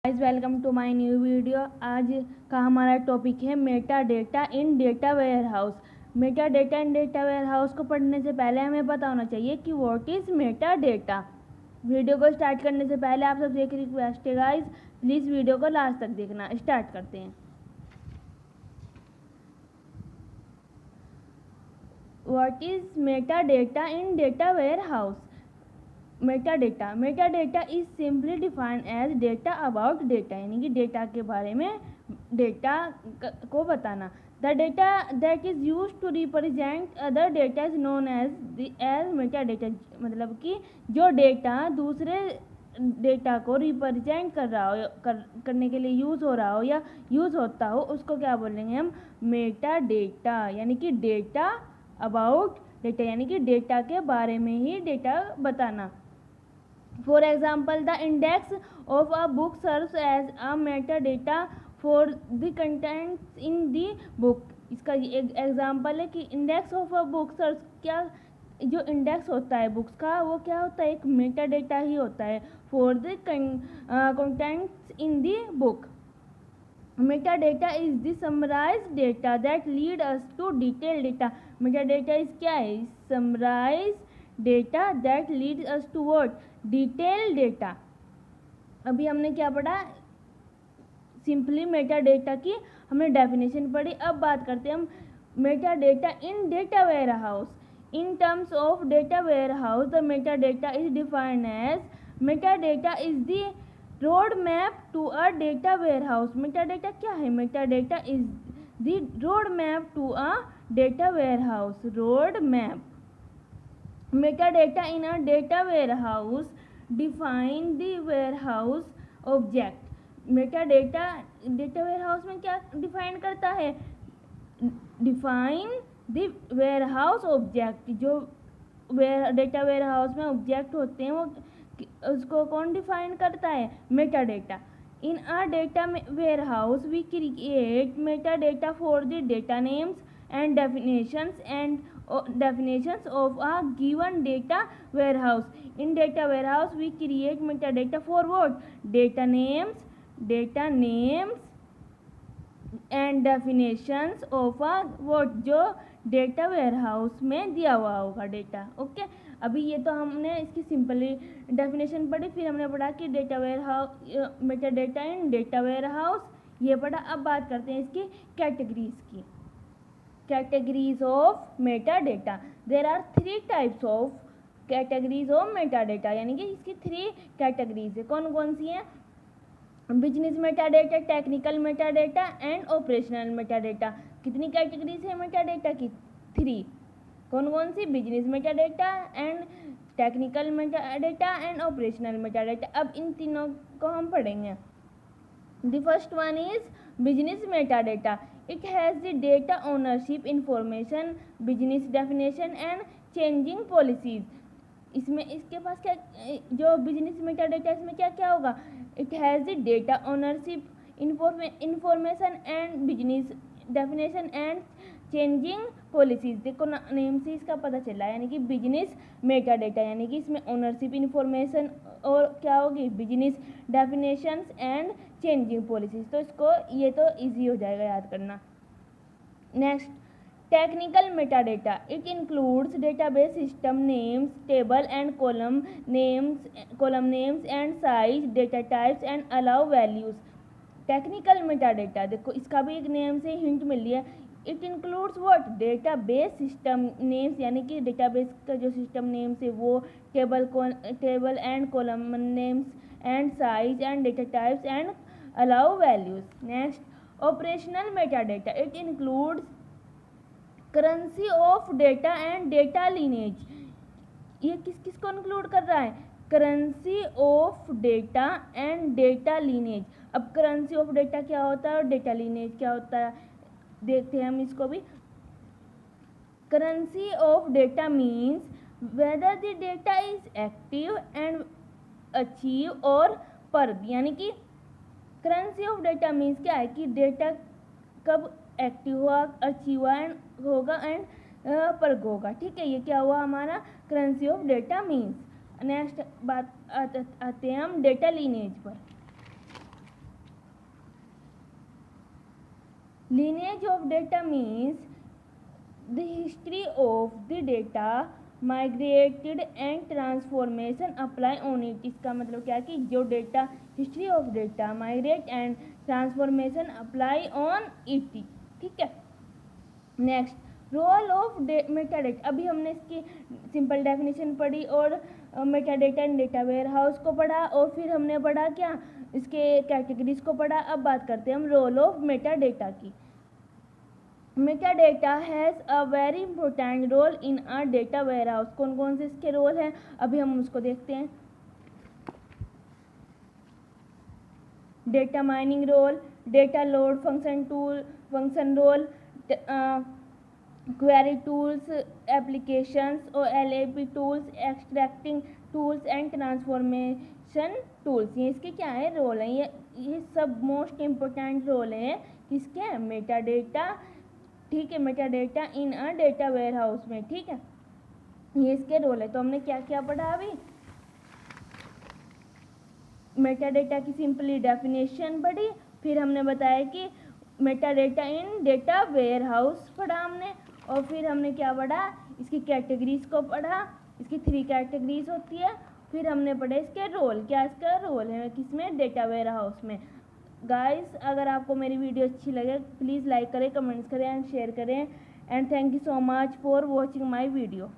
Guys welcome to my new video. आज का हमारा टॉपिक है metadata in data warehouse. Metadata in data warehouse को पढ़ने से पहले हमें पता होना चाहिए कि what is metadata. Video को स्टार्ट करने से पहले आप सबसे एक रिक्वेस्ट है गाइस, प्लीज़ वीडियो को लास्ट तक देखना। स्टार्ट करते हैं। What is metadata in data warehouse. Metadata is simply defined as data about data, यानी कि डेटा के बारे में डेटा को बताना। The data that is use to represent other data is known as metadata. मतलब कि जो डेटा दूसरे डेटा को रिप्रेजेंट कर रहा हो, करने के लिए यूज़ हो रहा हो या यूज़ होता हो, उसको क्या बोलेंगे हम? मेटा डेटा, यानी कि डेटा अबाउट डेटा, यानी कि डेटा के बारे में ही डेटा बताना। For example, the index of a book serves as a metadata for the contents in the book। इसका एक एग्जाम्पल है कि index of a book search, क्या जो इंडेक्स होता है बुक्स का वो क्या होता है? एक मेटा डेटा ही होता है for the contents in the book. Metadata is the summarised data that lead us to detail data. Metadata is क्या है? Summarised data that lead us to what? Detail data. अभी हमने क्या पढ़ा? Simply Meta data की हमने definition पढ़ी। अब बात करते हैं हम metadata in data warehouse. In terms of data warehouse, the metadata is defined as metadata is the road map to a data warehouse. Metadata क्या है? Metadata is the road map to a data warehouse. Road map. Metadata in a data warehouse define the warehouse object। metadata data warehouse में क्या define करता है? Define the warehouse object. जो data warehouse में object होते हैं वो उसको कौन डिफाइन करता है? Metadata. In a data warehouse we create metadata for the data names and definitions of a given data warehouse। in data warehouse we create metadata for what? data names and definitions of a what? जो data warehouse में दिया हुआ होगा data. Okay, अभी ये तो हमने इसकी सिंपली डेफिनेशन पढ़ी, फिर हमने पढ़ा कि डेटा वेयरहाउस, मेटाडेटा इन डेटा वेयरहाउस, ये पढ़ा। अब बात करते हैं इसकी कैटेगरीज की। Categories of metadata। There are 3 types of categories of metadata, यानी कि इसकी 3 कैटेगरीज है। कौन कौन सी हैं? Business metadata, technical metadata and operational metadata. कितनी कैटेगरीज है मेटाडेटा की? 3। कौन कौन सी? Business metadata and technical metadata and operational metadata. अब इन तीनों को हम पढ़ेंगे। The first one is business metadata। It has the data ownership information, business definition and changing policies। इसमें इसके पास क्या, जो बिजनेस मेटाडेटा इसमें क्या क्या होगा? It has the data ownership information and business definition and changing policies. देखो name से इसका पता चला, यानी कि बिजनेस मेटाडेटा, यानी कि इसमें ओनरशिप इंफॉर्मेशन और क्या होगी? Business definitions and changing policies. तो इसको ये तो इजी हो जाएगा याद करना। Next, technical metadata. It includes database system names, table and column names and size, data types and allow values. Technical metadata, देखो इसका भी एक नेम से हिंट मिल रही है। It includes what? Database system names, यानी कि डेटाबेस का जो सिस्टम नेम्स है वो, table and column names and size and data types and allow values. Next, operational metadata. It includes currency of data and data lineage. ये किसको include कर रहा है? Currency of data and data lineage. अब currency of data क्या होता है और डेटा लीनेज क्या होता है, देखते हैं हम इसको भी। Currency of data means whether the data is active and achieve और पर्ग। यानी कि करेंसी ऑफ डेटा मीन्स क्या है कि डेटा कब एक्टिव हुआ, अचीव होगा एंड पर्ग होगा। ठीक है, ये क्या हुआ हमारा? Currency of data means. Next बात आते हैं हम डेटा लीनेज पर। lineage of data means the history of the data migrated and transformation apply on it। इसका मतलब क्या है कि जो data history of data migrate and transformation apply on it. ठीक है, next role of metadata. अभी हमने इसकी सिंपल डेफिनेशन पढ़ी और metadata and data warehouse को पढ़ा और फिर हमने पढ़ा क्या, इसके कैटेगरीज को पढ़ा। अब बात करते हैं हम रोल ऑफ मेटा डेटा की। Metadata has a very important role in a data warehouse. कौन कौन से इसके रोल हैं अभी हम उसको देखते हैं। Data mining role, data load function role, query tools, applications और LAP tools, extracting tools and transformation tools. ये इसके क्या है रोल हैं, ये सब मोस्ट इम्पोर्टेंट रोल हैं किसके, मेटा डेटा। ठीक है, metadata in a data warehouse में। ठीक है, ये इसके रोल है। तो हमने क्या क्या पढ़ा अभी, मेटा डेटा की सिंपली डेफिनेशन पढ़ी, फिर हमने बताया कि metadata in data warehouse पढ़ा हमने, और फिर हमने क्या पढ़ा, इसकी कैटेगरीज को पढ़ा। इसकी 3 कैटेगरीज होती है। फिर हमने पढ़ा इसके रोल, क्या इसका रोल है किसमें, डेटा वेयर हाउस में। गाइस अगर आपको मेरी वीडियो अच्छी लगे प्लीज़ लाइक करें, कमेंट्स करें एंड शेयर करें, and thank you so much for watching my video.